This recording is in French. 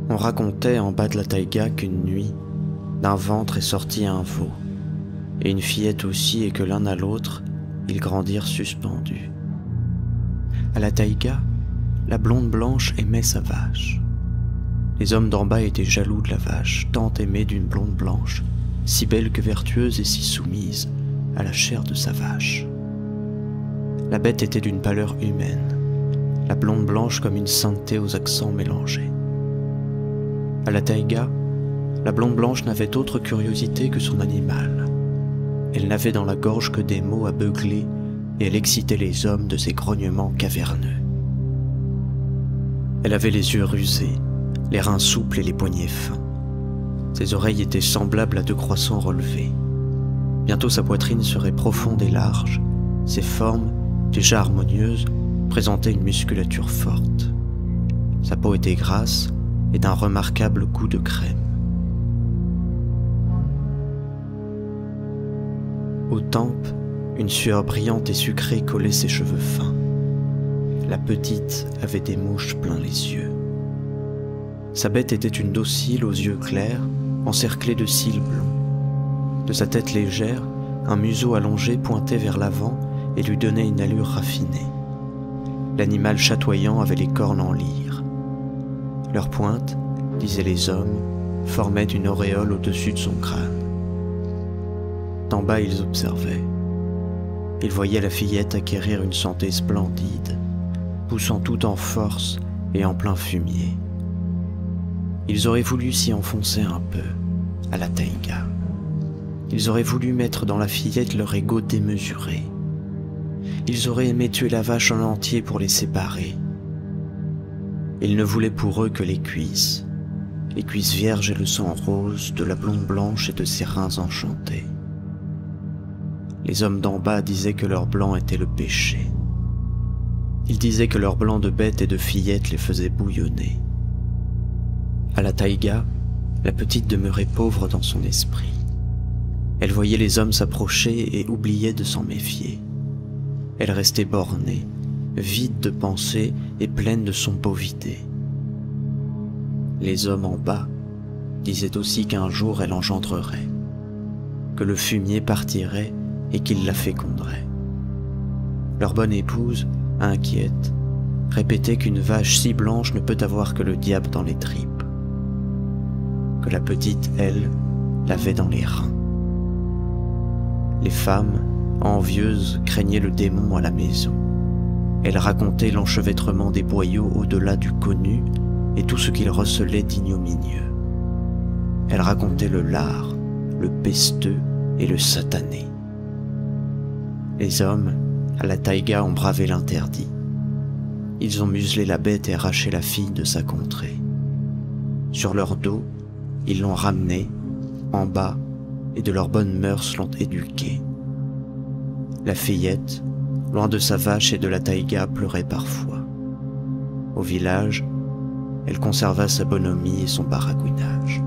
On racontait en bas de la taïga qu'une nuit, d'un ventre est sorti un veau, et une fillette aussi, et que l'un à l'autre, ils grandirent suspendus. À la taïga, la blonde blanche aimait sa vache. Les hommes d'en bas étaient jaloux de la vache, tant aimée d'une blonde blanche, si belle que vertueuse et si soumise à la chair de sa vache. La bête était d'une pâleur humaine, la blonde blanche comme une sainteté aux accents mélangés. À la taïga, la blonde blanche n'avait autre curiosité que son animal. Elle n'avait dans la gorge que des mots à beugler et elle excitait les hommes de ses grognements caverneux. Elle avait les yeux rusés, les reins souples et les poignets fins. Ses oreilles étaient semblables à deux croissants relevés. Bientôt sa poitrine serait profonde et large, ses formes, déjà harmonieuses, présentaient une musculature forte. Sa peau était grasse et d'un remarquable goût de crème. Aux tempes, une sueur brillante et sucrée collait ses cheveux fins. La petite avait des mouches plein les yeux. Sa bête était une docile aux yeux clairs, encerclée de cils blonds. De sa tête légère, un museau allongé pointait vers l'avant et lui donnait une allure raffinée. L'animal chatoyant avait les cornes en lyre. Leur pointe, disaient les hommes, formait une auréole au-dessus de son crâne. D'en bas, ils observaient. Ils voyaient la fillette acquérir une santé splendide, poussant tout en force et en plein fumier. Ils auraient voulu s'y enfoncer un peu, à la taïga. Ils auraient voulu mettre dans la fillette leur ego démesuré. Ils auraient aimé tuer la vache en entier pour les séparer. Ils ne voulaient pour eux que les cuisses vierges et le sang rose de la blonde blanche et de ses reins enchantés. Les hommes d'en bas disaient que leur blanc était le péché. Ils disaient que leur blanc de bête et de fillette les faisait bouillonner. À la taïga, la petite demeurait pauvre dans son esprit. Elle voyait les hommes s'approcher et oubliait de s'en méfier. Elle restait bornée, vide de pensée et pleine de son bovidé. Les hommes en bas disaient aussi qu'un jour elle engendrerait, que le fumier partirait et qu'il la féconderait. Leur bonne épouse, inquiète, répétait qu'une vache si blanche ne peut avoir que le diable dans les tripes, que la petite, elle, l'avait dans les reins. Les femmes, envieuses, craignaient le démon à la maison. Elles racontaient l'enchevêtrement des boyaux au-delà du connu et tout ce qu'il recelait d'ignominieux. Elles racontaient le lard, le pesteux et le satané. Les hommes, à la taïga, ont bravé l'interdit. Ils ont muselé la bête et arraché la fille de sa contrée. Sur leur dos, ils l'ont ramenée, en bas, et de leurs bonnes mœurs l'ont éduquée. La fillette, loin de sa vache et de la taïga, pleurait parfois. Au village, elle conserva sa bonhomie et son baragouinage.